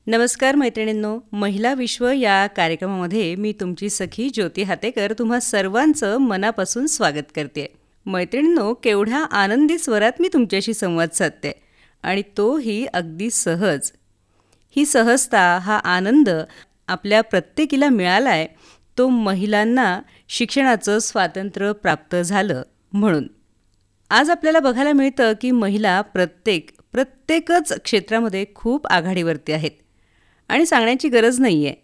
नमस्कार मैत्रिणींनो, महिला विश्व या कार्यक्रमामध्ये मी तुमची सखी ज्योती हातेकर तुम्हा सर्वांचं मनापासून स्वागत करते. मैत्रिणींनो, केवढ्या आनंदी स्वरात मी तुमच्याशी संवाद साधते आणि तोही अगदी सहज. ही सहजता, हा आनंद आपल्या प्रत्येकीला मिळाला आहे तो महिलांना शिक्षणाचं स्वातंत्र्य प्राप्त झालं म्हणून. आज आपल्याला बघायला मिळतं की महिला प्रत्येकच क्षेत्रामध्ये खूप आघाडीवरती आहेत आणि सांगण्याची गरज नाही आहे.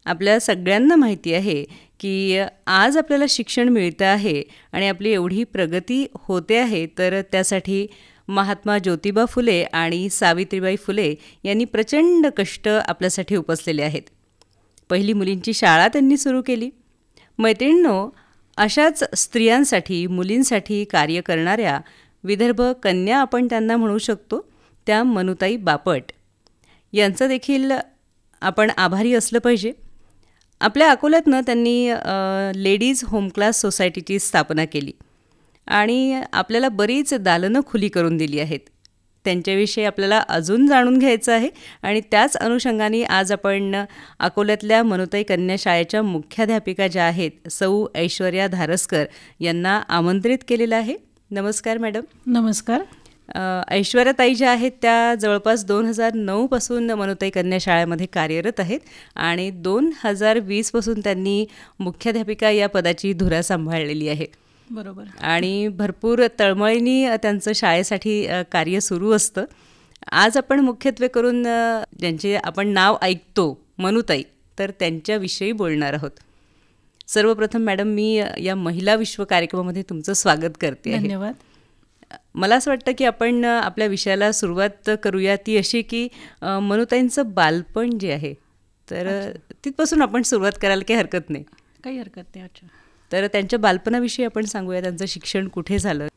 आपल्या सगळ्यांना माहिती आहे की आज आपल्याला शिक्षण मिळतं आहे आणि आपली एवढी प्रगती होते आहे तर त्यासाठी महात्मा ज्योतिबा फुले आणि सावित्रीबाई फुले यांनी प्रचंड कष्ट आपल्यासाठी उपसलेले आहेत. पहिली मुलींची शाळा त्यांनी सुरू केली. मैत्रिणींनो, अशाच स्त्रियांसाठी, मुलींसाठी कार्य करणाऱ्या विदर्भ कन्या आपण त्यांना म्हणू शकतो, त्या मनुताई बापट यांचं देखील आपण आभारी असलं पाहिजे. आपल्या अकोल्यातनं त्यांनी लेडीज होम क्लास सोसायटीची स्थापना केली आणि आपल्याला बरीच दालनं खुली करून दिली आहेत. त्यांच्याविषयी आपल्याला अजून जाणून घ्यायचं आहे आणि त्याच अनुषंगाने आज आपण अकोल्यातल्या मनुताई कन्या शाळेच्या मुख्याध्यापिका ज्या आहेत सौ ऐश्वर्या धारसकर यांना आमंत्रित केलेलं आहे. नमस्कार मॅडम. नमस्कार. ऐश्वर्याताई ज्या आहेत त्या जवळपास 2009 पासून मनुताई कन्या शाळेमध्ये कार्यरत आहेत आणि 2020 पासून त्यांनी मुख्याध्यापिका या पदाची धुरा सांभाळलेली आहे. बरोबर. आणि भरपूर तळमळीने त्यांचं शाळेसाठी कार्य सुरू असतं. आज आपण मुख्यत्वे करून ज्यांचे आपण नाव ऐकतो मनुताई, तर त्यांच्याविषयी बोलणार आहोत. सर्वप्रथम मॅडम, मी या महिला विश्व कार्यक्रमामध्ये तुमचं स्वागत करते. धन्यवाद. मला असं वाटतं की आपण आपल्या विषयाला सुरुवात करूया ती अशी की मनुताईंचं बालपण जे आहे तर तिथपासून आपण सुरुवात करायला काही हरकत नाही. काही हरकत नाही. अच्छा. तर त्यांच्या बालपणाविषयी आपण सांगूया. त्यांचं शिक्षण कुठे झालं?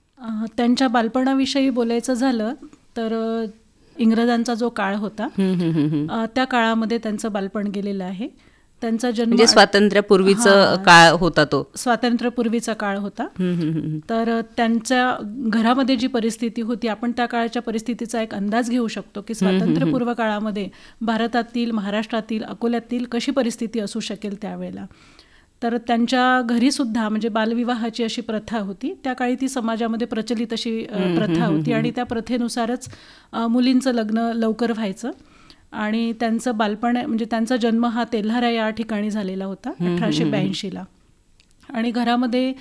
त्यांच्या बालपणाविषयी बोलायचं झालं तर इंग्रजांचा जो काळ होता त्या काळामध्ये त्यांचं बालपण गेलेलं आहे. त्यांचा जन्म म्हणजे स्वातंत्र्यापूर्वीचा काळ होता, तो स्वातंत्र्यपूर्वीचा काळ होता. तर त्यांच्या घरामध्ये जी परिस्थिती होती, आपण त्या काळाच्या परिस्थितीचा एक अंदाज घेऊ शकतो की स्वातंत्र्यपूर्व काळामध्ये भारतातील, महाराष्ट्रातील, अकोल्यातील कशी परिस्थिती असू शकेल त्यावेळेला. तर त्यांच्या घरीसुद्धा म्हणजे बालविवाहाची अशी प्रथा होती. त्या काळी ती समाजामध्ये प्रचलित अशी प्रथा होती आणि त्या प्रथेनुसारच मुलींचं लग्न लवकर व्हायचं. आणि त्यांचं बालपण म्हणजे त्यांचा जन्म हा तेल्हारा या ठिकाणी झालेला होता 1882ला. आणि घरामध्ये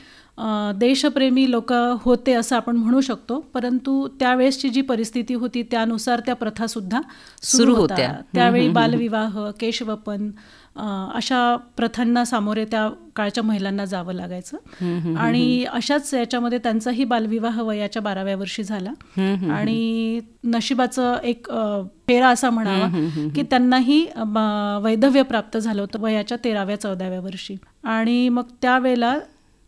देशप्रेमी लोक होते असं आपण म्हणू शकतो, परंतु त्यावेळेसची जी परिस्थिती होती त्यानुसार त्या प्रथासुद्धा सुरू होत्या. त्यावेळी बालविवाह, केशवपन अशा प्रथांना सामोरे त्या काळच्या महिलांना जावं लागायचं. आणि अशाच याच्यामध्ये त्यांचाही बालविवाह वयाच्या 12व्या वर्षी झाला आणि नशिबाचं एक फेरा असा म्हणावा की त्यांनाही वैधव्य प्राप्त झालं होतं वयाच्या 13व्या-14व्या वर्षी. आणि मग त्यावेळेला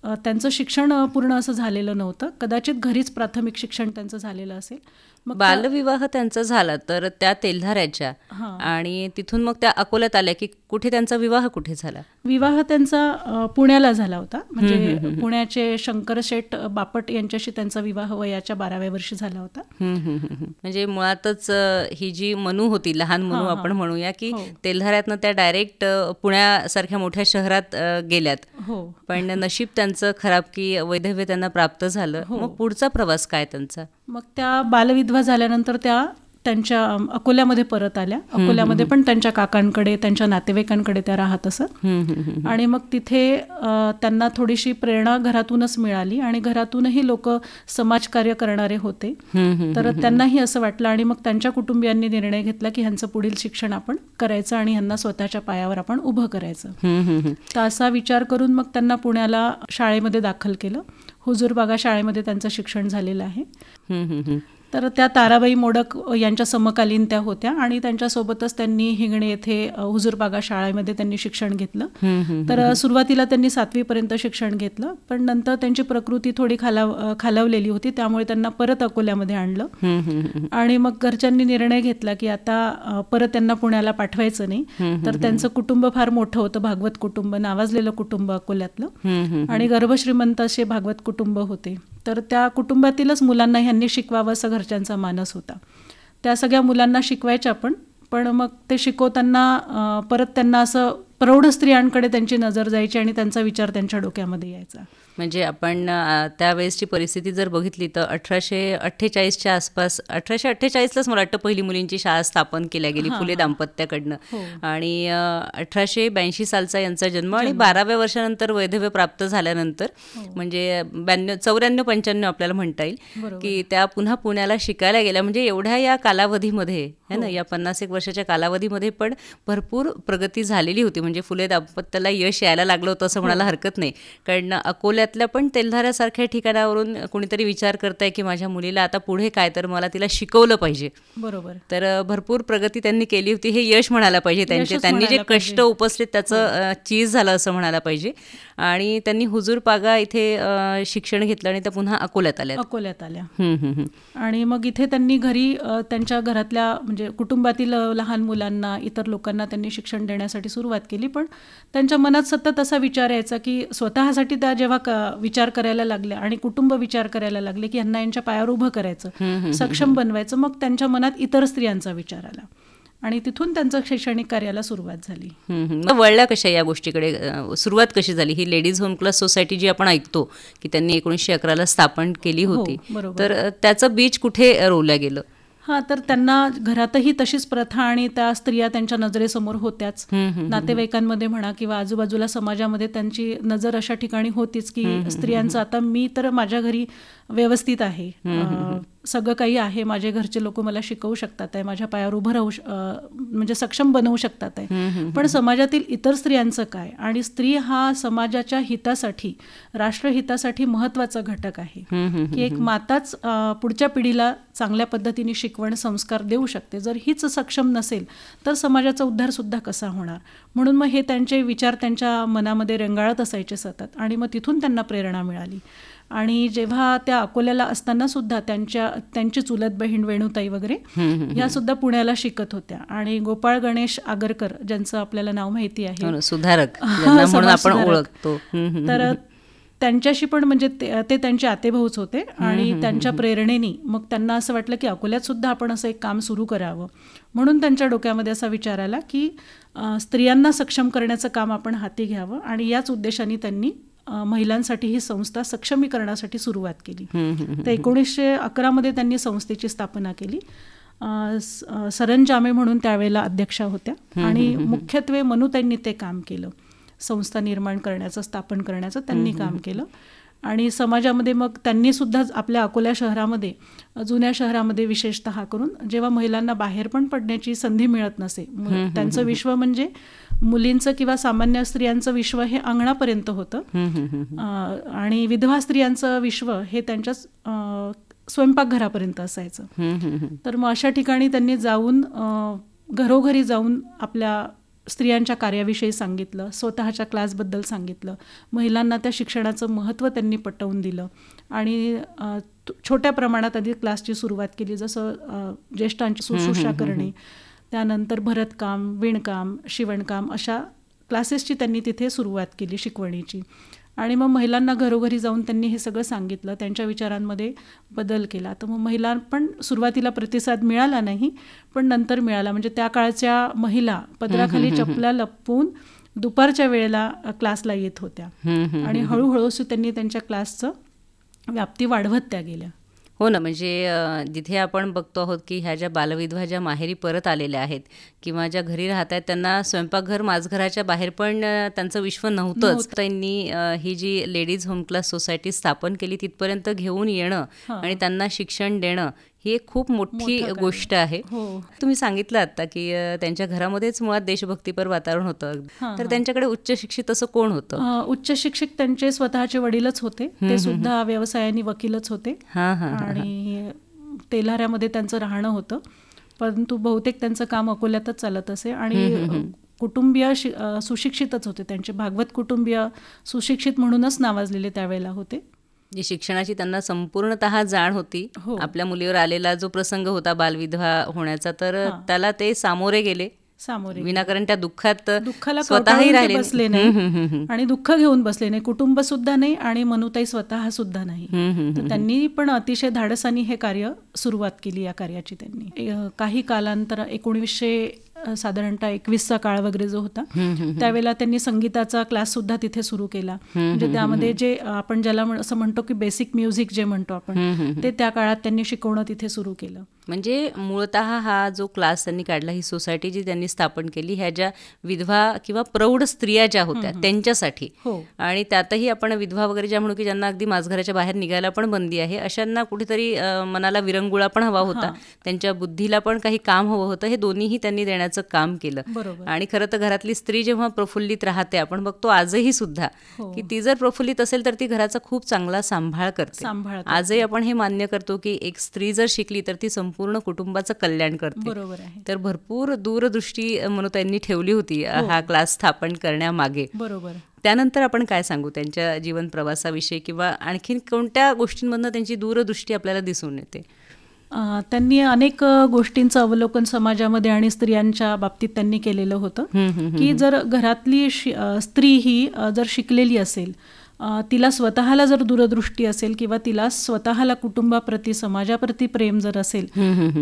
त्यांचं शिक्षण पूर्ण असं झालेलं नव्हतं. कदाचित घरीच प्राथमिक शिक्षण त्यांचं झालेलं असेल. मग बालविवाह त्यांचा झाला तर त्या तेल्हाऱ्याच्या, आणि तिथून मग त्या अकोल्यात आल्या की कुठे त्यांचा विवाह कुठे झाला? विवाह त्यांचा पुण्याला झाला होता. म्हणजे पुण्याचे शंकर शेठ बापट यांच्याशी त्यांचा विवाह वयाच्या 12व्या वर्षी झाला होता. म्हणजे मुळातच ही जी मनू होती, लहान मनू आपण म्हणूया की तेल्हाऱ्यातनं त्या डायरेक्ट पुण्यासारख्या मोठ्या शहरात गेल्यात. पण नशीब त्यांचं खराब की वैधव्य त्यांना प्राप्त झालं. मग पुढचा प्रवास काय त्यांचा? मग त्या बालविधवा झाल्यानंतर त्या त्यांच्या अकोल्यामध्ये परत आल्या. अकोल्यामध्ये पण त्यांच्या काकांकडे, त्यांच्या नातेवाईकांकडे त्या राहत असत. आणि मग तिथे त्यांना थोडीशी प्रेरणा घरातूनच मिळाली आणि घरातूनही लोक समाजकार्य करणारे होते. तर त्यांनाही असं वाटलं आणि मग त्यांच्या कुटुंबियांनी निर्णय घेतला की ह्यांचं पुढील शिक्षण आपण करायचं आणि ह्यांना स्वतःच्या पायावर आपण उभं करायचं. तर असा विचार करून मग त्यांना पुण्याला शाळेमध्ये दाखल केलं. हुजूरबागा शाळेमध्ये त्यांचं शिक्षण झालेलं आहे. तर त्या ताराबाई मोडक यांच्या समकालीन त्या होत्या आणि त्यांच्यासोबतच त्यांनी हिंगणे येथे हुजूरबागा शाळेमध्ये त्यांनी शिक्षण घेतलं. तर सुरुवातीला त्यांनी 7वी पर्यंत शिक्षण घेतलं, पण नंतर त्यांची प्रकृती थोडी खालावलेली होती, त्यामुळे त्यांना परत अकोल्यामध्ये आणलं. आणि मग घरच्यांनी निर्णय घेतला की आता परत त्यांना पुण्याला पाठवायचं नाही. तर त्यांचं कुटुंब फार मोठं होतं, भागवत कुटुंब, नावाजलेलं कुटुंब अकोल्यातलं, आणि गर्भश्रीमंत असे भागवत कुटुंब होते. तर त्या कुटुंबातीलच मुलांना ह्यांनी शिकवावं असं घरच्यांचा मानस होता. त्या सगळ्या मुलांना शिकवायच्या, पण पण मग ते शिकवताना परत त्यांना असं प्रौढ स्त्रियांकडे त्यांची नजर जायची आणि त्यांचा विचार त्यांच्या डोक्यामध्ये यायचा. म्हणजे आपण त्यावेळेसची परिस्थिती जर बघितली तर 1848च्या आसपास, 1848लाच मला वाटतं पहिली मुलींची शाळा स्थापन केल्या गेली फुले दाम्पत्याकडनं. आणि 1882 सालचा यांचा जन्म आणि 12व्या वर्षानंतर वैधव्य प्राप्त झाल्यानंतर म्हणजे 94-95 आपल्याला म्हणता येईल की त्या पुन्हा पुण्याला शिकायला गेल्या. म्हणजे एवढ्या या कालावधीमध्ये है ना, या 50 वर्षाच्या कालावधीमध्ये पण भरपूर प्रगती झालेली होती. म्हणजे फुले दाम्पत्याला यश यायला लागलं होतं असं म्हणायला हरकत नाही. कारण अकोल्यातल्या पण तेल्हाऱ्यासारख्या ठिकाणावरून कोणीतरी विचार करताय की माझ्या मुलीला आता पुढे काय, तर मला तिला शिकवलं पाहिजे. बरोबर. तर भरपूर प्रगती त्यांनी केली होती, हे यश म्हणायला पाहिजे. त्यांनी जे कष्ट उपसले त्याचं चीज झालं असं म्हणायला पाहिजे. आणि त्यांनी हुजूर पागा इथे शिक्षण घेतलं आणि त्या पुन्हा अकोल्यात आल्या. आणि मग इथे त्यांनी घरी त्यांच्या घरातल्या म्हणजे कुटुंबातील लहान मुलांना, इतर लोकांना त्यांनी शिक्षण देण्यासाठी सुरुवात केली. पण त्यांच्या मनात सतत असा विचार यायचा की स्वतःसाठी त्या जेव्हा विचार करायला लागल्या आणि कुटुंब विचार करायला लागले की यांना यांच्या पायावर उभं करायचं, सक्षम बनवायचं, मग त्यांच्या मनात इतर स्त्रियांचा विचार आला आणि तिथून त्यांचं शैक्षणिक कार्याला सुरुवात झाली. वळल्या कशा या गोष्टीकडे, सुरुवात कशी झाली? ही लेडीज होम क्लास सोसायटी जी आपण ऐकतो की त्यांनी 1911ला स्थापन केली होती, तर त्याचं बीज कुठे रोवलं गेलं? तर त्यांना घरातही तशीच प्रथा आणि त्या स्त्रिया त्यांच्या नजरेसमोर होत्याच. नातेवाईकांमध्ये म्हणा किंवा आजूबाजूला समाजामध्ये त्यांची नजर अशा ठिकाणी होतीच की स्त्रियांचं आता मी तर माझ्या घरी व्यवस्थित आहे, सगळं काही आहे, माझे घरचे लोक मला शिकवू शकतात आहे, माझ्या पायावर उभं राहू म्हणजे सक्षम बनवू शकतात आहे. पण समाजातील इतर स्त्रियांचं काय? आणि स्त्री हा समाजाच्या हितासाठी, राष्ट्रहितासाठी महत्त्वाचा घटक आहे की एक माताच पुढच्या पिढीला चांगल्या पद्धतीने शिकवण, संस्कार देऊ शकते. जर हीच सक्षम नसेल तर समाजाचा उद्धार सुद्धा कसा होणार? म्हणून मग हे त्यांचे विचार त्यांच्या मनामध्ये रेंगाळत असायचे सतत. आणि मग तिथून त्यांना प्रेरणा मिळाली. आणि जेव्हा त्या अकोल्याला असताना सुद्धा त्यांची चुलत बहीण वेणुताई वगैरे ह्या सुद्धा पुण्याला शिकत होत्या. आणि गोपाळ गणेश आगरकर, ज्यांचं आपल्याला नाव माहिती आहे, सुधारक म्हणून आपण ओळखतो, तर त्यांच्याशी पण म्हणजे ते त्यांचे आतेभाऊच होते. आणि त्यांच्या प्रेरणेने मग त्यांना असं वाटलं की अकोल्यात सुद्धा आपण असं एक काम सुरू करावं. म्हणून त्यांच्या डोक्यामध्ये असा विचार आला की स्त्रियांना सक्षम करण्याचं काम आपण हाती घ्यावं. आणि याच उद्देशाने त्यांनी महिलांसाठी ही संस्था सक्षमीकरणासाठी सुरुवात केली. तर 1911मध्ये त्यांनी संस्थेची स्थापना केली. सरंजामे म्हणून त्यावेळेला अध्यक्षा होत्या. आणि मुख्यत्वे मनुताईंनी ते काम केलं, संस्था निर्माण करण्याचं, स्थापन करण्याचं त्यांनी काम केलं. आणि समाजामध्ये मग त्यांनी सुद्धा आपल्या अकोला शहरामध्ये, जुन्या शहरामध्ये विशेषतः करून जेव्हा महिलांना बाहेर पण पडण्याची संधी मिळत नसे, त्यांचं विश्व म्हणजे मुलींचं किंवा सामान्य स्त्रियांचं विश्व हे अंगणापर्यंत होतं आणि विधवा स्त्रियांचं विश्व हे त्यांच्या स्वयंपाकघरापर्यंत असायचं. तर मग अशा ठिकाणी त्यांनी जाऊन घरोघरी जाऊन आपल्या स्त्रियांच्या कार्याविषयी सांगितलं, स्वतःच्या क्लासबद्दल सांगितलं, महिलांना त्या शिक्षणाचं महत्त्व त्यांनी पटवून दिलं. आणि छोट्या प्रमाणात आधी क्लासची सुरुवात केली, जसं ज्येष्ठांची शुश्रूषा करणे, त्यानंतर भरतकाम, विणकाम, शिवणकाम अशा क्लासेसची त्यांनी तिथे सुरुवात केली शिकवणीची. आणि मग महिलांना घरोघरी जाऊन त्यांनी हे सगळं सांगितलं, त्यांच्या विचारांमध्ये बदल केला. तर मग महिला पण सुरुवातीला प्रतिसाद मिळाला नाही, पण नंतर मिळाला. म्हणजे त्या काळच्या महिला पदराखाली चपला लपवून दुपारच्या वेळेला क्लासला येत होत्या. आणि हळूहळू त्यांनी त्यांच्या क्लासचं व्याप्ती वाढवत त्या गेल्या. हो ना, म्हणजे जिथे आपण बघतो आहोत की ह्या ज्या बालविधवा ज्या माहेरी परत आलेल्या आहेत किंवा ज्या घरी राहत आहेत, त्यांना स्वयंपाकघर माझघराच्या बाहेर पण त्यांचं विश्व नव्हतंच. त्यांनी ही जी लेडीज होम क्लास सोसायटी स्थापन केली तिथपर्यंत घेऊन येणं आणि त्यांना शिक्षण देणं ही एक खूप मोठी गोष्ट आहे. तुम्ही सांगितलं आता की त्यांच्या घरामध्येच मुळात देशभक्तीपर वातावरण होतं. तर त्यांच्याकडे उच्च शिक्षित असं कोण होतं? उच्च शिक्षित त्यांचे स्वतःचे वडीलच होते, ते सुद्धा व्यवसायाने वकीलच होते. आणि तेल्हाऱ्यामध्ये त्यांचं राहणं होतं, परंतु बहुतेक त्यांचं काम अकोल्यातच चालत असे. आणि कुटुंबीय सुशिक्षितच होते, त्यांचे भागवत कुटुंबीय सुशिक्षित म्हणूनच नावाजलेले त्यावेळेला होते. जी शिक्षणाची त्यांना संपूर्णतः जाण होती. आपल्या मुलीवर आलेला जो प्रसंग होता बालविधवा होण्याचा, तर त्याला ते सामोरे गेले सामोरे विनाकारण त्या दुःखाला स्वतःही राहिले बसले नाही आणि दुःख घेऊन बसले नाही, कुटुंब सुद्धा नाही आणि मनुताई स्वतः सुद्धा नाही. तर त्यांनी पण अतिशय धाडसानी हे कार्य सुरुवात केली. या कार्याची त्यांनी काही कालांतर 1900 साधारणतः 21चा काळ वगैरे जो होता त्यावेळेला त्यांनी संगीताचा क्लास सुद्धा तिथे सुरू केला. म्हणजे त्यामध्ये जे आपण ज्याला असं म्हणतो की बेसिक म्युझिक जे म्हणतो आपण, ते त्या काळात त्यांनी शिकवणं तिथे सुरू केलं. म्हणजे मूळतः हा जो क्लास त्यांनी काढला, ही सोसायटी जी त्यांनी स्थापन केली, ह्या ज्या विधवा किंवा प्रौढ स्त्रिया ज्या होत्या त्यांच्यासाठी, आणि त्यातही आपण विधवा वगैरे ज्या म्हणू की ज्यांना अगदी माजघराच्या बाहेर निघायला पण बंदी आहे, अशांना कुठेतरी मनाला विरंगुळा पण हवा होता, त्यांच्या बुद्धीला पण काही काम हवं होतं, हे दोन्हीही त्यांनी देण्याचं काम केलं. आणि खरं तर घरातली स्त्री जेव्हा प्रफुल्लित राहते, आपण बघतो आजही सुद्धा की ती जर प्रफुल्लित असेल तर ती घराचा खूप चांगला सांभाळ करते. आजही आपण हे मान्य करतो की एक स्त्री जर शिकली तर ती पूर्ण कुटुंबाचं कल्याण करते. बरोबर आहे. तर भरपूर दूरदृष्टी म्हणून त्यांनी ठेवली होती हा क्लास स्थापन करण्यामागे. बरोबर. त्यानंतर आपण काय सांगू त्यांच्या जीवन प्रवासाविषयी, किंवा आणखीन कोणत्या गोष्टींमधनं त्यांची दूरदृष्टी आपल्याला दिसून येते? त्यांनी अनेक गोष्टींचं अवलोकन समाजामध्ये आणि स्त्रियांच्या बाबतीत त्यांनी केलेलं होतं की जर घरातली स्त्री ही जर शिकलेली असेल, तिला स्वतःला जर दूरदृष्टी असेल किंवा तिला स्वतःला कुटुंबाप्रती समाजाप्रती प्रेम जर असेल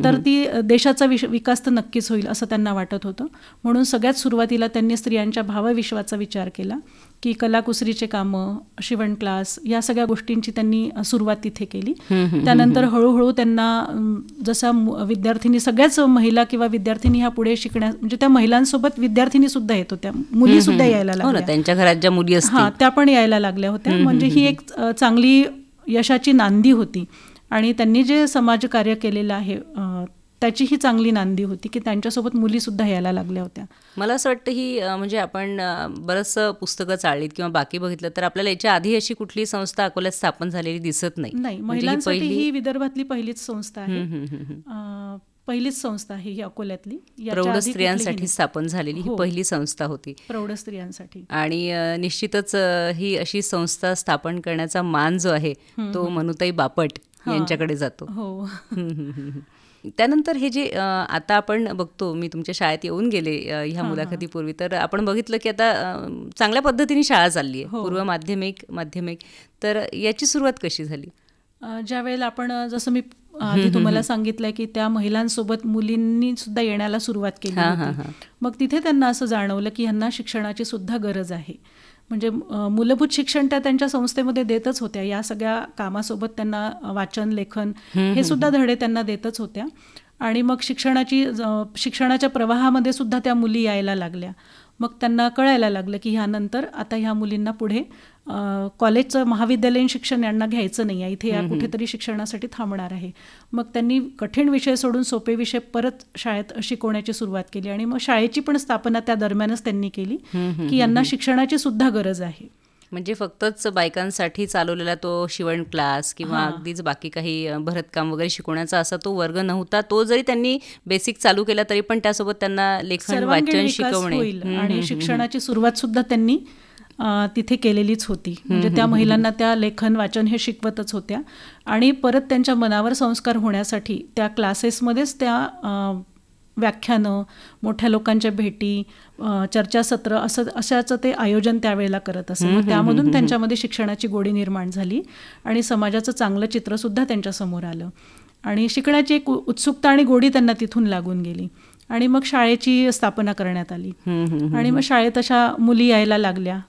तर ती देशाचा विकास तर नक्कीच होईल असं त्यांना वाटत होतं. म्हणून सगळ्यात सुरुवातीला त्यांनी स्त्रियांच्या भावविश्वाचा विचार केला की कलाकुसरीचे कामं, शिवण क्लास, या सगळ्या गोष्टींची त्यांनी सुरुवात तिथे केली. त्यानंतर हळूहळू त्यांना जसा विद्यार्थिनी, सगळ्याच महिला किंवा विद्यार्थिनी ह्या पुढे शिकण्या, म्हणजे त्या महिलांसोबत विद्यार्थिनी सुद्धा येत होत्या, मुली सुद्धा यायला लागल्या, त्यांच्या घरात ज्या मुली असतील त्या पण यायला लागल्या होत्या. म्हणजे ही एक चांगली यशाची नांदी होती आणि त्यांनी जे समाजकार्य केलेलं आहे त्याची ही चांगली नांदी होती की त्यांच्यासोबत मुली सुद्धा यायला लागल्या होत्या. मला असं वाटतं ही म्हणजे आपण बरंचसं पुस्तकं चाळलीत किंवा बाकी बघितलं तर आपल्याला याच्या आधी अशी कुठली संस्था अकोल्यात स्थापन झालेली दिसत नाही. महिलांसाठी ही विदर्भातली पहिलीच संस्था आहे, पहिलीच संस्था आहे ही अकोल्यातली. प्रौढ स्त्रियांसाठी स्थापन झालेली ही पहिली संस्था होती, प्रौढ स्त्रियांसाठी. आणि निश्चितच ही अशी संस्था स्थापन करण्याचा मान जो आहे तो मनुताई बापट यांच्याकडे जातो. त्यानंतर हे जे आता आपण बघतो, मी तुमच्या शाळेत येऊन गेले ह्या मुलाखतीपूर्वी, तर आपण बघितलं की आता चांगल्या पद्धतीने शाळा चालली आहे, पूर्व माध्यमिक. तर याची सुरुवात कशी झाली? ज्या वेळेला आपण, जसं मी आधी तुम्हाला सांगितलंय की त्या महिलांसोबत मुलींनी सुद्धा येण्याला सुरुवात केली होती, मग तिथे त्यांना असं जाणवलं की ह्यांना शिक्षणाची सुद्धा गरज आहे. म्हणजे मूलभूत शिक्षण त्या त्यांच्या संस्थेमध्ये देतच होत्या, या सगळ्या कामासोबत त्यांना वाचन, लेखन हे सुद्धा धडे त्यांना देतच होत्या. आणि मग शिक्षणाच्या प्रवाहामध्ये सुद्धा त्या मुली यायला लागल्या. मग त्यांना कळायला लागलं की ह्यानंतर आता ह्या मुलींना पुढे कॉलेजचं, महाविद्यालयीन शिक्षण यांना घ्यायचं नाही आहे, इथे या कुठेतरी शिक्षणासाठी थांबणार आहे. मग त्यांनी कठीण विषय सोडून सोपे विषय परत शाळेत शिकवण्याची सुरुवात केली. आणि मग शाळेची पण स्थापना त्या दरम्यानच त्यांनी केली की यांना शिक्षणाची सुद्धा गरज आहे. म्हणजे फक्तच बायकांसाठी चालवलेला तो शिवण क्लास किंवा अगदीच बाकी काही भरतकाम वगैरे शिकवण्याचा असा तो वर्ग नव्हता. तो जरी त्यांनी बेसिक चालू केला तरी पण त्यासोबत त्यांना लेखन, वाचन शिकवणे आणि शिक्षणाची सुरुवात सुद्धा त्यांनी तिथे केलेलीच होती. म्हणजे त्या महिलांना त्या लेखन, वाचन हे शिकवतच होत्या. आणि परत त्यांच्या मनावर संस्कार होण्यासाठी त्या क्लासेसमध्येच त्या व्याख्यानं, मोठ्या लोकांच्या भेटी, चर्चासत्र अशाचं ते आयोजन त्यावेळेला करत असे. मग त्यामधून त्यांच्यामध्ये शिक्षणाची गोडी निर्माण झाली आणि समाजाचं चांगलं चित्रसुद्धा त्यांच्यासमोर आलं. आणि शिकण्याची एक उत्सुकता आणि गोडी त्यांना तिथून लागून गेली. आणि मग शाळेची स्थापना करण्यात आली. आणि मग शाळेत अशा मुली यायला लागल्या.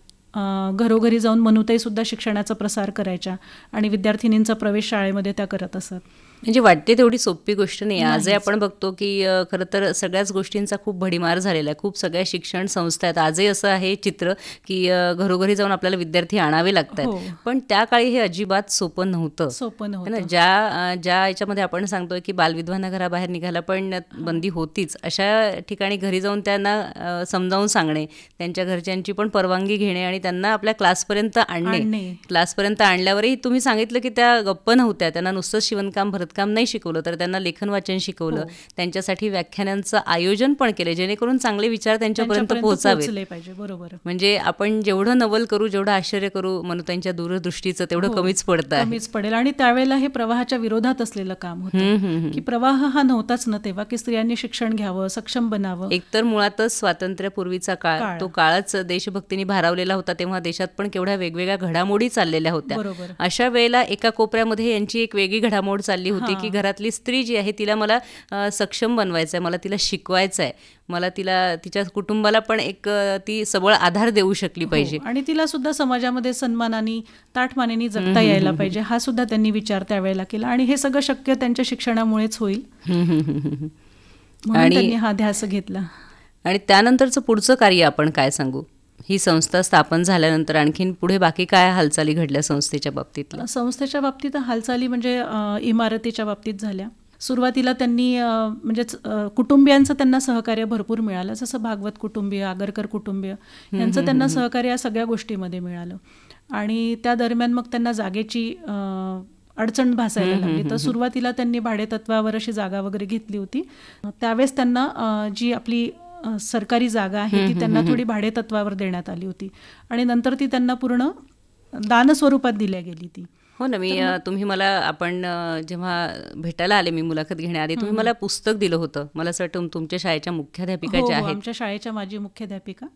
घरोघरी जाऊन मनुताई सुद्धा शिक्षणाचा प्रसार करायच्या आणि विद्यार्थिनींचा प्रवेश शाळेमध्ये त्या करत असत. म्हणजे वाटते तेवढी सोपी गोष्ट नाही. आजही आपण बघतो की खरं तर सगळ्याच गोष्टींचा खूप भडीमार झालेला आहे. खूप सगळ्या शिक्षण संस्था आहेत. आजही असं आहे चित्र की घरोघरी जाऊन आपल्याला विद्यार्थी आणावे लागतात. पण त्या काळी हे अजिबात सोपं नव्हतं. ज्या याच्यामध्ये आपण सांगतोय की बालविधवांना घराबाहेर निघायला पण बंदी होतीच, अशा ठिकाणी घरी जाऊन त्यांना समजावून सांगणे, त्यांच्या घरच्यांची पण परवानगी घेणे आणि त्यांना आपल्या क्लासपर्यंत आणणे. क्लासपर्यंत आणल्यावरही तुम्ही सांगितलं की त्या गप्प नव्हत्या, त्यांना नुसतं शिवणकाम, भरतकाम नाही शिकवलं तर त्यांना लेखन वाचन शिकवलं, त्यांच्यासाठी व्याख्यानांचं आयोजन पण केलं जेणेकरून चांगले विचार त्यांच्यापर्यंत पोहोचावे पाहिजे. बरोबर. म्हणजे आपण जेवढं नवल करू, जेवढं आश्चर्य करू मनुताईंच्या दूरदृष्टीचं तेवढं कमीच पडतं, कमीच पडेल. आणि त्यावेळेला हे प्रवाहाच्या विरोधात असलेलं काम होतं की प्रवाह हा नव्हताच ना तेव्हा, की स्त्रियांनी शिक्षण घ्यावं, सक्षम बनावं. एकतर मुळातच स्वातंत्र्यापूर्वीचा काळ, तो काळच देशभक्तीने भारावलेला होता. तेव्हा देशात पण केवढ्या वेगवेगळ्या घडामोडी चाललेल्या होत्या. अशा वेळेला एका कोपऱ्यामध्ये यांची एक वेगळी घडामोड चालली होती की घरातली स्त्री जी आहे तिला मला सक्षम बनवायचं आहे, मला तिला शिकवायचं आहे, मला तिला तिच्या कुटुंबाला पण एक ती सबळ आधार देऊ शकली पाहिजे आणि तिला सुद्धा समाजामध्ये सन्मानाने ताठमानेने जगता यायला पाहिजे, हा सुद्धा त्यांनी विचार त्यावेळेला केला. आणि हे सगळं शक्य त्यांच्या शिक्षणामुळेच होईल म्हणून त्यांनी हा ध्यास घेतला. आणि त्यानंतरचं पुढचं कार्य आपण काय सांगू? ही संस्था स्थापन झाल्यानंतर आणखीन पुढे बाकी काय हालचाली घडल्या संस्थेच्या बाबतीत? संस्थेच्या बाबतीत हालचाली म्हणजे इमारतीच्या बाबतीत झाल्या. सुरुवातीला त्यांनी म्हणजे कुटुंबियांचं त्यांना सहकार्य भरपूर मिळालं, जसं भागवत कुटुंबीय, आगरकर कुटुंबीय यांचं त्यांना सहकार्य या सगळ्या गोष्टीमध्ये मिळालं. आणि त्या दरम्यान मग त्यांना जागेची अडचण भासायला लागली. तर सुरुवातीला त्यांनी भाडेतत्वावर अशी जागा वगैरे घेतली होती. त्यावेळेस त्यांना जी आपली सरकारी जागा आहे ती त्यांना थोडी भाडेतत्वावर देण्यात आली होती आणि नंतर ती त्यांना पूर्ण दान स्वरूपात दिल्या गेली ती. हो ना, मी तुम्ही मला आपण जेव्हा भेटायला आले, मी मुलाखत घेण्याआधी तुम्ही मला पुस्तक दिलं होतं. मला असं वाटतं तुमच्या शाळेच्या मुख्याध्यापिका ज्या आहेत, आमच्या शाळेच्या माजी मुख्याध्यापिका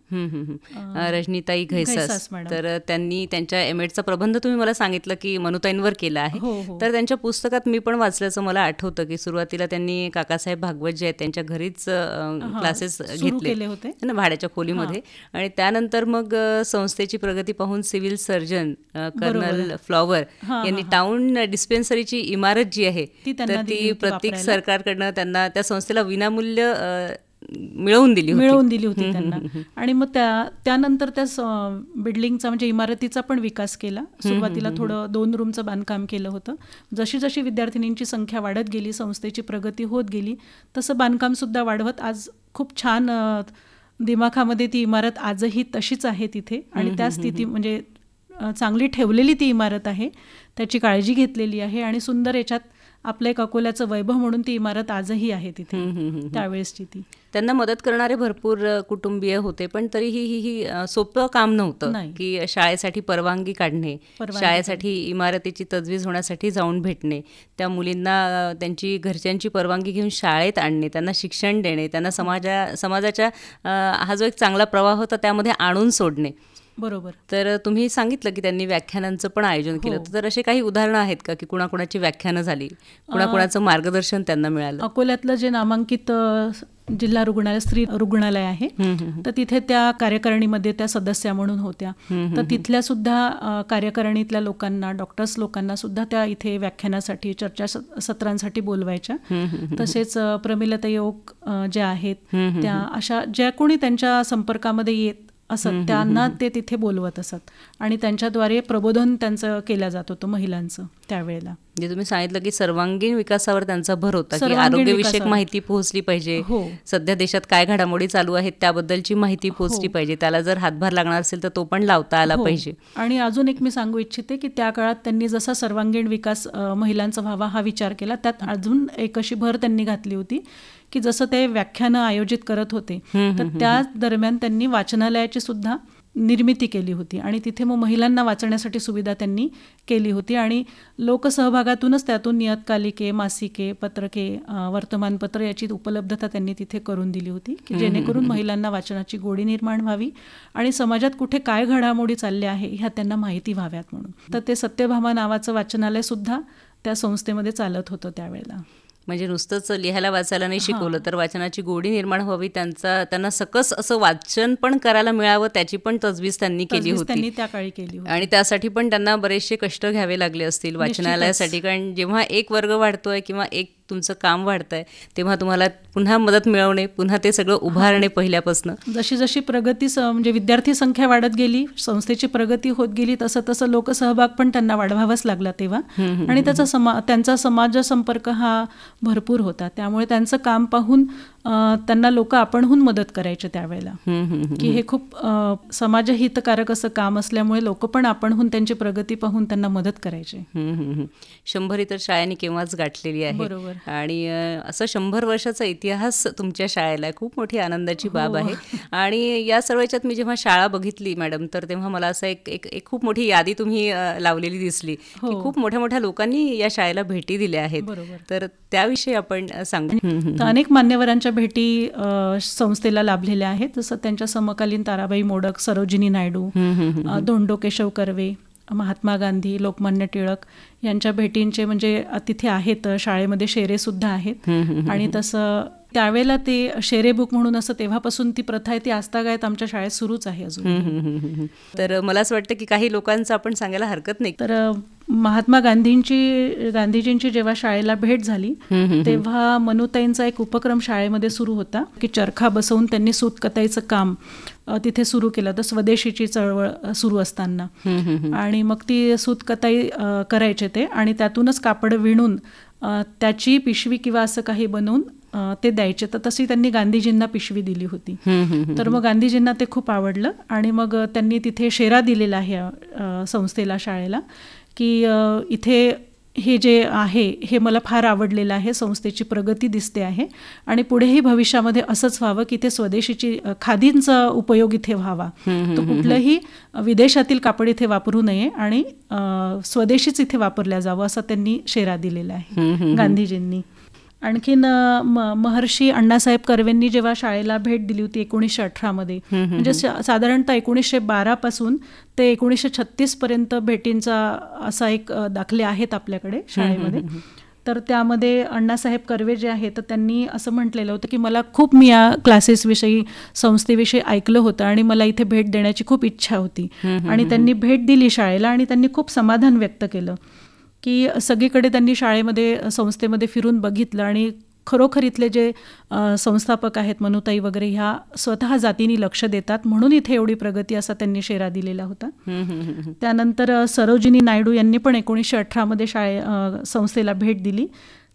रजनीताई घैसास, तर त्यांनी त्यांच्या एमएडचा प्रबंध तुम्ही मला सांगितलं की मनुताईंवर केला आहे. तर त्यांच्या पुस्तकात मी पण वाचल्याचं मला आठवतं की सुरुवातीला त्यांनी काकासाहेब भागवत जे आहेत त्यांच्या घरीच क्लासेस घेतले होते ना भाड्याच्या खोलीमध्ये. आणि त्यानंतर मग संस्थेची प्रगती पाहून सिव्हिल सर्जन कर्नल फ्लॉवर यांनी टाउन डिस्पेन्सरीची इमारत जी आहे तर ती प्रत्येक सरकारकडनं त्यांना त्या संस्थेला विनामूल्य मिळवून दिली होती त्यांना. आणि मग त्यानंतर त्या बिल्डिंगचा म्हणजे इमारतीचा पण विकास केला. सुरुवातीला थोडं 2 रूमचं बांधकाम केलं होतं. जशी जशी विद्यार्थिनींची संख्या वाढत गेली, संस्थेची प्रगती होत गेली, तसं बांधकाम सुद्धा वाढवत आज खूप छान दिमाखामध्ये ती इमारत आजही तशीच आहे तिथे. आणि त्या स्थिती म्हणजे चांगली ठेवलेली ती इमारत आहे, त्याची काळजी घेतलेली आहे आणि सुंदर याच्यात आपलं एक अकोल्याचं वैभव म्हणून ती इमारत आजही आहे तिथे. त्यावेळेसची ती त्यांना मदत करणारे भरपूर कुटुंबीय होते, पण तरीही ही सोपं काम नव्हतं की शाळेसाठी परवानगी काढणे, शाळेसाठी इमारतीची तजवीज होण्यासाठी जाऊन भेटणे, त्या मुलींना त्यांची घरच्यांची परवानगी घेऊन शाळेत आणणे, त्यांना शिक्षण देणे, त्यांना समाजाच्या हा जो एक चांगला प्रवाह होता त्यामध्ये आणून सोडणे. बरोबर. तर तुम्ही सांगितलं की त्यांनी व्याख्यानांचं पण आयोजन केलं होतं. तर असे काही उदाहरणं आहेत का की कुणाकुणाची व्याख्यानं झाली, कुणाकुणाचं मार्गदर्शन त्यांना मिळालं? अकोल्यातलं जे नामांकित जिल्हा रुग्णालय, स्त्री रुग्णालय आहे, तर तिथे त्या कार्यकारिणीमध्ये त्या सदस्य म्हणून होत्या. तर तिथल्या सुद्धा कार्यकारिणीतल्या लोकांना, डॉक्टर्स लोकांना सुद्धा त्या इथे व्याख्यानासाठी, चर्चा सत्रांसाठी बोलवायच्या. तसेच प्रमिलताई ओक ज्या आहेत त्या अशा ज्या कोणी त्यांच्या संपर्कामध्ये येत असत त्यांना ते तिथे बोलवत असत आणि त्यांच्याद्वारे प्रबोधन त्यांचं केलं जात होतं महिलांचं त्यावेळेला. म्हणजे तुम्ही सांगितलं की सर्वांगीण विकासावर त्यांचा भर होता की आरोग्यविषयक माहिती पोहोचली पाहिजे, सध्या देशात काय घडामोडी चालू आहेत त्याबद्दलची माहिती पोहोचली पाहिजे, त्याला जर हातभार लागणार असेल तर तो पण लावता आला पाहिजे. आणि अजून एक मी सांगू इच्छिते की त्या काळात त्यांनी जसा सर्वांगीण विकास महिलांचा व्हावा हा विचार केला, त्यात अजून एक अशी भर त्यांनी घातली होती की जसं ते व्याख्यानं आयोजित करत होते तर त्या दरम्यान त्यांनी वाचनालयाची सुद्धा निर्मिती केली होती आणि तिथे मग महिलांना वाचण्यासाठी सुविधा त्यांनी केली होती. आणि लोकसहभागातूनच त्यातून नियतकालिके, मासिके, पत्रके, वर्तमानपत्र याची उपलब्धता त्यांनी तिथे करून दिली होती की जेणेकरून महिलांना वाचनाची गोडी निर्माण व्हावी आणि समाजात कुठे काय घडामोडी चालल्या आहे ह्या त्यांना माहिती व्हाव्यात म्हणून. तर ते सत्यभामा नावाचं वाचनालय सुद्धा त्या संस्थेमध्ये चालत होतं त्यावेळेला. म्हणजे नुसतंच लिहायला वाचायला नाही शिकवलं तर वाचनाची गोडी निर्माण व्हावी, त्यांना सकस असं वाचन पण करायला मिळावं त्याची पण तजवीज त्यांनी केली होती त्या काळी केली होती. आणि त्यासाठी पण त्यांना बरेचसे कष्ट घ्यावे लागले असतील वाचनालयासाठी, कारण जेव्हा एक वर्ग वाढतोय किंवा एक तुमचं काम वाढतंय तेव्हा तुम्हाला पुन्हा मदत मिळवणे, पुन्हा ते सगळं उभारणे पहिल्यापासून. जशी जशी प्रगती म्हणजे विद्यार्थी संख्या वाढत गेली, संस्थेची प्रगती होत गेली, तसं तसं लोकसहभाग पण त्यांना वाढवावाच लागला तेव्हा. आणि त्यांचा समाज संपर्क हा भरपूर होता, त्यामुळे त्यांचं काम पाहून त्यांना लोक आपणहून मदत करायचे त्यावेळेला, की हे खूप समाजहितकारक असं काम असल्यामुळे लोक पण आपणहून त्यांची प्रगती पाहून त्यांना मदत करायचे. 100 इतर शाळांनी केव्हाच गाठलेली आहे. बरोबर. आणि असं 100 वर्षाचा इतिहास तुमच्या शाळेला खूप मोठी आनंदाची बाब आहे. आणि या सर्व याच्यात मी जेव्हा शाळा बघितली मॅडम, तर तेव्हा मला असं एक खूप मोठी यादी तुम्ही लावलेली दिसली, की खूप मोठ्या मोठ्या लोकांनी या शाळेला भेटी दिल्या आहेत. तर त्याविषयी आपण सांगू. अनेक मान्यवरांच्या भेटी संस्थेला लाभलेल्या आहेत, जसं त्यांच्या समकालीन ताराबाई मोडक, सरोजिनी नायडू, धोंडो केशव कर्वे, महात्मा गांधी, लोकमान्य टिळक यांच्या भेटींचे म्हणजे तिथे आहेत. शाळेमध्ये शेरेसुद्धा आहेत. आणि तसं त्यावेळेला ते शेरे बुक म्हणून असं तेव्हापासून ती प्रथा आहे, ती आजतागायत आमच्या शाळेत सुरूच आहे अजून. तर मला असं वाटतं की काही लोकांचं आपण सांगायला हरकत नाही. तर महात्मा गांधीजींची जेव्हा शाळेला भेट झाली तेव्हा मनुताईंचा एक उपक्रम शाळेमध्ये सुरू होता, की चरखा बसवून त्यांनी सूतकताईचं काम तिथे सुरू केलं. तर स्वदेशीची चळवळ सुरू असताना, आणि मग ती सूतकताई करायचे ते, आणि त्यातूनच कापड विणून त्याची पिशवी किंवा असं काही बनवून ते द्यायचे. तर तशी त्यांनी गांधीजींना पिशवी दिली होती. तर मग गांधीजींना ते खूप आवडलं, आणि मग त्यांनी तिथे शेरा दिलेला आहे संस्थेला, शाळेला, की इथे हे जे आहे हे मला फार आवडलेलं आहे, संस्थेची प्रगती दिसते आहे, आणि पुढेही भविष्यामध्ये असंच व्हावं की ते स्वदेशीची खादींचा उपयोग इथे व्हावा. तो कुठलंही विदेशातील कापड इथे वापरू नये आणि स्वदेशीच इथे वापरल्या जावं, असं त्यांनी शेरा दिलेला आहे गांधीजींनी. आणखीन महर्षी अण्णासाहेब कर्वेंनी जेव्हा शाळेला भेट दिली होती 1918 म्हणजे साधारणतः 1912 पासून ते 1936 पर्यंत भेटींचा असा एक दाखले आहेत आपल्याकडे शाळेमध्ये. तर त्यामध्ये अण्णासाहेब कर्वे जे आहेत, तर त्यांनी असं म्हटलेलं होतं की मी या क्लासेसविषयी, संस्थेविषयी ऐकलं होतं आणि मला इथे भेट देण्याची खूप इच्छा होती. आणि त्यांनी भेट दिली शाळेला, आणि त्यांनी खूप समाधान व्यक्त केलं की सगळीकडे त्यांनी शाळेमध्ये, संस्थेमध्ये फिरून बघितलं, आणि खरोखर इथले जे संस्थापक आहेत मनुताई वगैरे, ह्या स्वतः जातीने लक्ष देतात, म्हणून इथे एवढी प्रगती, असा त्यांनी शेरा दिलेला होता. त्यानंतर सरोजिनी नायडू यांनी पण 1918 संस्थेला भेट दिली.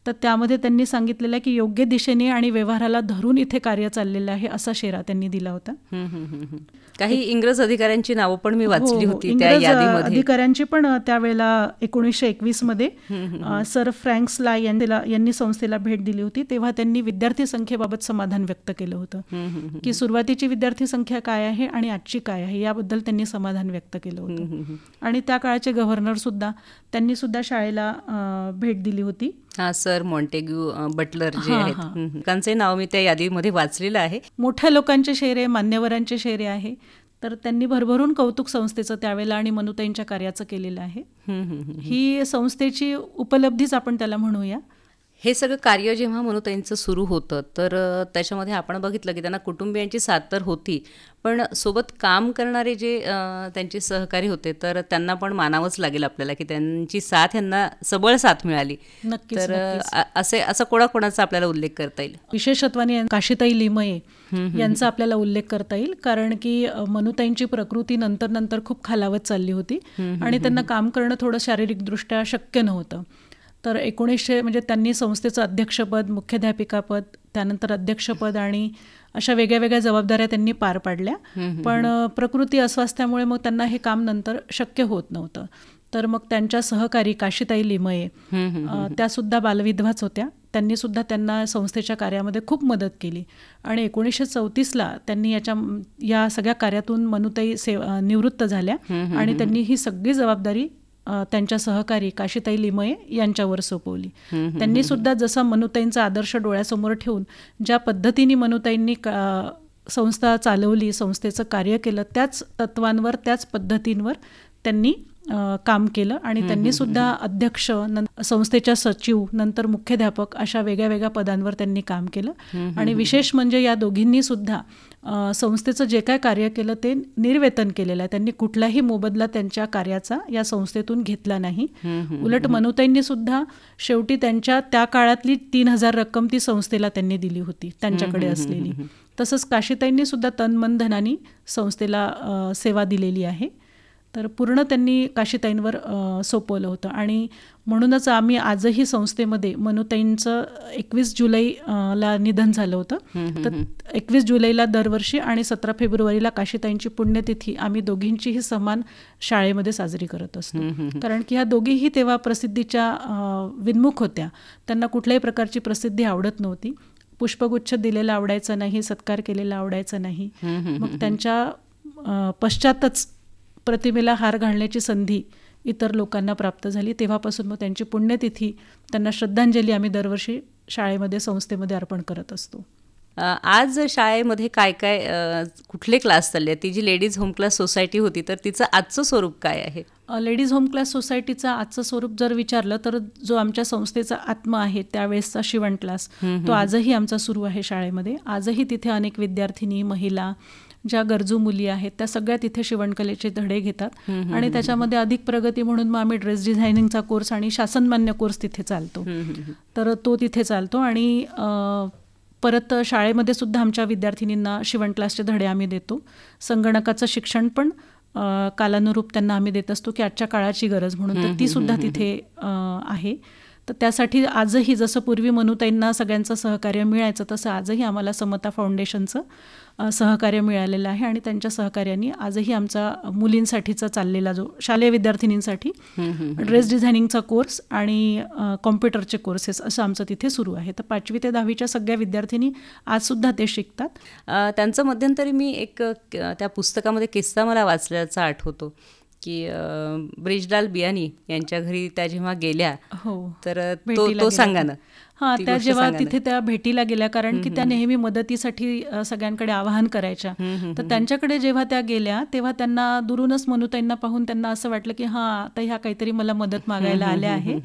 तर त्यामध्ये त्यांनी सांगितलेलं आहे की योग्य दिशेने आणि व्यवहाराला धरून इथे कार्य चाललेलं आहे, असा शेरा त्यांनी दिला होता. काही इंग्रज अधिकाऱ्यांची नावं पण मी वाचली होती त्या यादीमध्ये. अधिकाऱ्यांची पण त्यावेळेला 1921 मध्ये सर फ्रँक स्लाय यांनी संस्थेला भेट दिली होती. तेव्हा त्यांनी विद्यार्थी संख्येबाबत समाधान व्यक्त केलं होतं, की सुरुवातीची विद्यार्थी संख्या काय आहे आणि आजची काय आहे, याबद्दल त्यांनी समाधान व्यक्त केलं होतं. आणि त्या काळाचे गव्हर्नर सुद्धा, त्यांनी सुद्धा शाळेला भेट दिली होती. सर मॉन्टेग्यू बटलर जे आहेत, त्यांचे नाव मी त्या यादीमध्ये वाचलेलं आहे. मोठ्या लोकांचे शेरे, मान्यवरांचे शेरे आहे. तर त्यांनी भरभरून कौतुक संस्थेचं त्यावेळेला आणि मनुताईंच्या कार्याचं केलेलं आहे. ही संस्थेची उपलब्धीच आपण त्याला म्हणूया. हे सगळं कार्य जेव्हा मनुताईंचं सुरू होतं, तर त्याच्यामध्ये आपण बघितलं की त्यांना कुटुंबियांची साथ तर होती, पण सोबत काम करणारे जे त्यांचे सहकारी होते, तर त्यांना पण मानावंच लागेल आपल्याला की त्यांची साथ, यांना सबळ साथ मिळाली. तर असं कोणाकोणाचा आपल्याला उल्लेख करता येईल? विशेषत्वाने काशीताई लिमये यांचा आपल्याला उल्लेख करता येईल, कारण की मनुताईंची प्रकृती नंतर खूप खालावत चालली होती आणि त्यांना काम करणं थोडं शारीरिकदृष्ट्या शक्य नव्हतं. तर 1900 म्हणजे त्यांनी संस्थेचं अध्यक्षपद, मुख्याध्यापिकापद, त्यानंतर अध्यक्षपद आणि अशा वेगळ्या वेगळ्या जबाबदाऱ्या त्यांनी पार पाडल्या. पण प्रकृती अस्वास्थ्यामुळे मग त्यांना हे काम नंतर शक्य होत नव्हतं. तर मग त्यांच्या सहकारी काशीताई लिमये, त्यासुद्धा बालविधवाच होत्या. त्यांनी सुद्धा त्यांना संस्थेच्या कार्यामध्ये खूप मदत केली आणि 1934ला त्यांनी या सगळ्या कार्यातून मनुताई निवृत्त झाल्या आणि त्यांनी ही सगळी जबाबदारी त्यांच्या सहकारी काशीताई लिमये यांच्यावर सोपवली. त्यांनी सुद्धा जसा मनुताईंचा आदर्श डोळ्यासमोर ठेवून ज्या पद्धतीने मनुताईंनी संस्था चालवली, संस्थेचं कार्य केलं, त्याच तत्वांवर, त्याच पद्धतींवर त्यांनी काम केलं आणि त्यांनी सुद्धा अध्यक्ष, संस्थेच्या सचिव, नंतर मुख्याध्यापक अशा वेगळ्या वेगळ्या पदांवर त्यांनी काम केलं. आणि विशेष म्हणजे या दोघींनी सुद्धा संस्थेचं जे काय कार्य केलं ते निर्वेतन केलेलं आहे. त्यांनी कुठलाही मोबदला त्यांच्या कार्याचा या संस्थेतून घेतला नाही. उलट मनुताईंनी सुद्धा शेवटी त्यांच्या त्या काळातली 3000 रक्कम ती संस्थेला त्यांनी दिली होती, त्यांच्याकडे असलेली. तसंच काशीताईंनी सुद्धा तन मन धनानी संस्थेला सेवा दिलेली आहे. तर पूर्ण त्यांनी काशीताईंवर सोपवलं होतं. आणि म्हणूनच आम्ही आजही संस्थेमध्ये, मनुताईंचं 21 जुलैला निधन झालं होतं, तर 21 जुलैला दरवर्षी आणि 17 फेब्रुवारीला काशीताईंची पुण्यतिथी आम्ही दोघींचीही समान शाळेमध्ये साजरी करत असतो. कारण की ह्या दोघीही तेव्हा प्रसिद्धीच्या विन्मुख होत्या. त्यांना कुठल्याही प्रकारची प्रसिद्धी आवडत नव्हती. पुष्पगुच्छ दिलेला आवडायचा नाही, सत्कार केलेला आवडायचा नाही. मग त्यांच्या पश्चातच प्रतिमेला हार घालण्याची संधी इतर लोकांना प्राप्त झाली. तेव्हापासून मग त्यांची पुण्यतिथी, त्यांना श्रद्धांजली आम्ही दरवर्षी शाळेमध्ये, संस्थेमध्ये अर्पण करत असतो. आज शाळेमध्ये काय काय कुठले क्लास चालले? ती जी लेडीज होम क्लास सोसायटी होती, तर तिचं आजचं स्वरूप काय आहे? लेडीज होम क्लास सोसायटीचं आजचं स्वरूप जर विचारलं तर जो आमच्या संस्थेचा आत्मा आहे त्यावेळेसचा शिवण क्लास, तो आजही आमचा सुरू आहे शाळेमध्ये. आजही तिथे अनेक विद्यार्थिनी, महिला, ज्या गरजू मुली आहेत त्या सगळ्या तिथे शिवणकलेचे धडे घेतात. आणि त्याच्यामध्ये अधिक प्रगती म्हणून मग आम्ही ड्रेस डिझायनिंगचा कोर्स आणि शासनमान्य कोर्स तिथे चालतो. तर तो तिथे चालतो. आणि परत शाळेमध्ये सुद्धा आमच्या विद्यार्थिनींना शिवण क्लासचे धडे आम्ही देतो. संगणकाचं शिक्षण पण कालानुरूप त्यांना आम्ही देत असतो की आजच्या काळाची गरज म्हणून, तर ती सुद्धा तिथे आहे. तर त्यासाठी आजही जसं पूर्वी मनुताईंना सगळ्यांचं सहकार्य मिळायचं, तसं आजही आम्हाला समता फाउंडेशनचं सहकार्य मिळालेलं आहे. आणि त्यांच्या सहकार्याने आजही आमचा मुलींसाठीचा चाललेला जो शालेय विद्यार्थिनींसाठी ड्रेस डिझायनिंगचा कोर्स आणि कॉम्प्युटरचे कोर्सेस असं आमचं तिथे सुरू आहे. तर 5वी ते 10वीच्या सगळ्या विद्यार्थिनी आजसुद्धा ते शिकतात. त्यांचं मध्यंतरी मी एक त्या पुस्तकामध्ये किस्सा मला वाचल्याचा आठवतो की ब्रिजलाल बियानी यांच्या घरी त्या जेव्हा गेल्या, तर तो सांगा ना. त्या जेव्हा तिथे त्या भेटीला गेल्या, कारण की त्या नेहमी मदतीसाठी सगळ्यांकडे आवाहन करायच्या. तर त्यांच्याकडे जेव्हा त्या गेल्या तेव्हा त्यांना दुरूनच मनुताईंना पाहून त्यांना असं वाटलं की आता ह्या काहीतरी मला मदत मागायला आल्या आहे,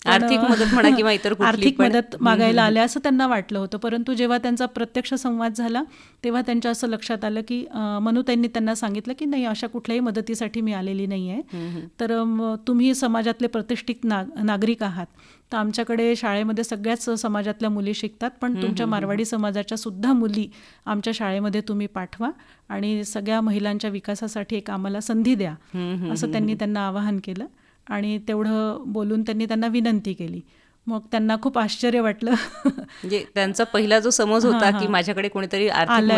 आर्थिक मदत म्हणा किंवा इतर आर्थिक मदत मागायला आल्या असं त्यांना वाटलं होतं. परंतु जेव्हा त्यांचा प्रत्यक्ष संवाद झाला तेव्हा त्यांच्या असं लक्षात आलं की मनुताईंनी त्यांना सांगितलं की नाही, अशा कुठल्याही मदतीसाठी मी आलेली नाही आहे, तर तुम्ही समाजातले प्रतिष्ठित नागरिक आहात, तर आमच्याकडे शाळेमध्ये सगळ्याच समाजातल्या मुली शिकतात, पण तुमच्या मारवाडी समाजाच्या सुद्धा मुली आमच्या शाळेमध्ये तुम्ही पाठवा आणि सगळ्या महिलांच्या विकासासाठी एक आम्हाला संधी द्या, असं त्यांनी त्यांना आवाहन केलं. आणि तेवढं बोलून त्यांनी त्यांना विनंती केली. मग त्यांना खूप आश्चर्य वाटलं. म्हणजे त्यांचा पहिला जो समज होता की माझ्याकडे कोणीतरी आर्थिक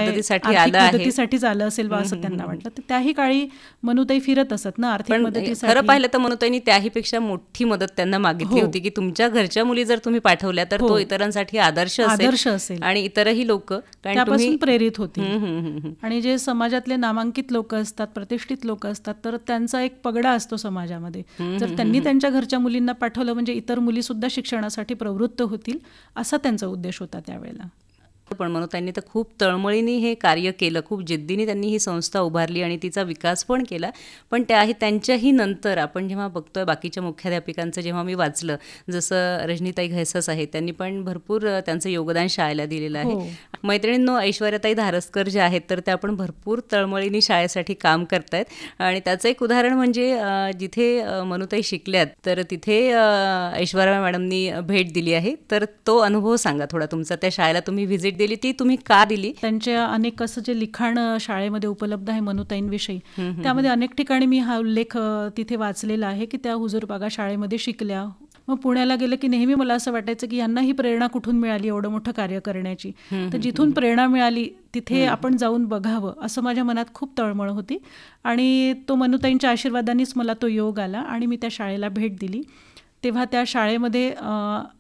मदतीसाठीच आलं असेल बा असं त्यांना वाटलं. तर त्याही काळी मनुताई फिरत असत ना आर्थिक मदतीसाठी. खरं पाहिलं तर मनुताईंनी त्याहीपेक्षा मोठी मदत त्यांना मागितली होती की तुमच्या घरच्या मुली जर तुम्ही पाठवल्या तर तो इतरांसाठी आदर्श असेल आणि इतरही लोक त्यापासून प्रेरित होतील. आणि जे समाजातले नामांकित लोक असतात, प्रतिष्ठित लोक असतात, तर त्यांचा एक पगडा असतो समाजामध्ये. जर त्यांनी त्यांच्या घरच्या मुलींना पाठवलं म्हणजे इतर मुली सुद्धा शिक्षणासाठी प्रवृत्त होतील, असा त्यांचा उद्देश होता त्यावेळेला. पण मनुताईंनी तर खूप तळमळीने हे कार्य केलं, खूप जिद्दीने त्यांनी ही संस्था उभारली आणि तिचा विकास पण केला. पण त्यांच्याही नंतर आपण जेव्हा बघतोय बाकीच्या मुख्याध्यापिकांचं जेव्हा मी वाचलं, जसं रजनीताई घैसस आहे, त्यांनी पण भरपूर त्यांचं योगदान शाळेला दिलेलं आहे. मैत्रिणींनो, ऐश्वर्याताई धारसकर ज्या आहेत तर त्या पण भरपूर तळमळीने शाळेसाठी काम करतायत. आणि त्याचं एक उदाहरण म्हणजे जिथे मनुताई शिकल्यात तर तिथे ऐश्वर्या मॅडमनी भेट दिली आहे. तर तो अनुभव सांगा थोडा तुमचा, त्या शाळेला तुम्ही व्हिजिट दिली, ती तुम्ही का दिली? त्यांच्या अनेक असं जे लिखाण शाळेमध्ये उपलब्ध आहे मनुताईंविषयी, त्यामध्ये अनेक ठिकाणी मी हा उल्लेख तिथे वाचलेला आहे की त्या हुजूरबागा शाळेमध्ये शिकल्या. मग पुण्याला गेलं की नेहमी मला असं वाटायचं की यांना ही प्रेरणा कुठून मिळाली एवढं मोठं कार्य करण्याची. तर जिथून प्रेरणा मिळाली तिथे आपण जाऊन बघावं असं माझ्या मनात खूप तळमळ होती. आणि तो मनुताईंच्या आशीर्वादानेच मला तो योग आला आणि मी त्या शाळेला भेट दिली. तेव्हा त्या शाळेमध्ये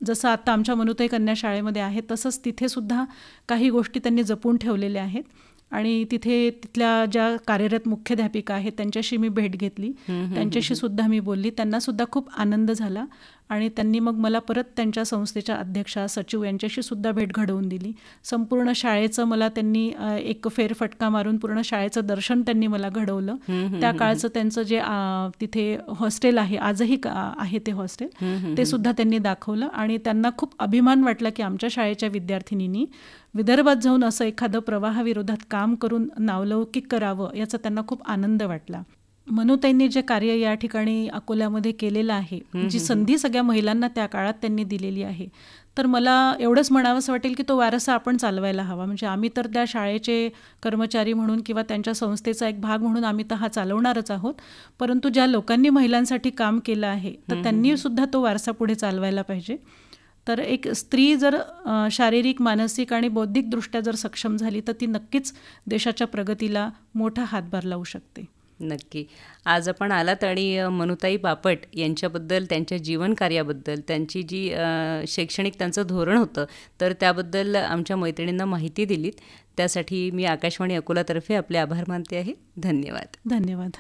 जसं आता आमच्या मनुताई कन्या शाळेमध्ये आहे तसंच तिथे सुद्धा काही गोष्टी त्यांनी जपून ठेवलेल्या आहेत. आणि तिथल्या ज्या कार्यरत मुख्याध्यापिका आहेत त्यांच्याशी मी भेट घेतली, त्यांच्याशी सुद्धा मी बोलली, त्यांना सुद्धा खूप आनंद झाला. आणि त्यांनी मग मला परत त्यांच्या संस्थेच्या अध्यक्षा, सचिव यांच्याशी सुद्धा भेट घडवून दिली. संपूर्ण शाळेचं मला त्यांनी एक फेरफटका मारून पूर्ण शाळेचं दर्शन त्यांनी मला घडवलं. त्या काळचं त्यांचं जे तिथे हॉस्टेल आहे, आजही आहे ते हॉस्टेल, ते सुद्धा त्यांनी दाखवलं. आणि त्यांना खूप अभिमान वाटला की आमच्या शाळेच्या विद्यार्थिनींनी विदर्भात जाऊन असं एखादं प्रवाहाविरोधात काम करून नावलौकिक करावं, याचा त्यांना खूप आनंद वाटला. मनुताईंनी जे कार्य या ठिकाणी अकोल्यामध्ये केलेलं आहे, जी संधी सगळ्या महिलांना त्या काळात त्यांनी दिलेली आहे, तर मला एवढंच म्हणावंसं वाटेल की तो वारसा आपण चालवायला हवा. म्हणजे आम्ही तर त्या शाळेचे कर्मचारी म्हणून किंवा त्यांच्या संस्थेचा एक भाग म्हणून आम्ही तर हा चालवणारच आहोत, परंतु ज्या लोकांनी महिलांसाठी काम केलं आहे तर त्यांनी सुद्धा तो वारसा पुढे चालवायला पाहिजे. तर एक स्त्री जर शारीरिक, मानसिक आणि बौद्धिकदृष्ट्या जर सक्षम झाली तर ती नक्कीच देशाच्या प्रगतीला मोठा हातभार लावू शकते. नक्की. आज आपण आलात आणि मनुताई बापट यांच्याबद्दल, त्यांच्या जीवनकार्याबद्दल, त्यांची जी शैक्षणिक त्यांचं धोरण होतं तर त्याबद्दल आमच्या मैत्रिणींना माहिती दिलीत. त्यासाठी मी आकाशवाणी अकोलातर्फे आपले आभार मानते आहे. धन्यवाद. धन्यवाद.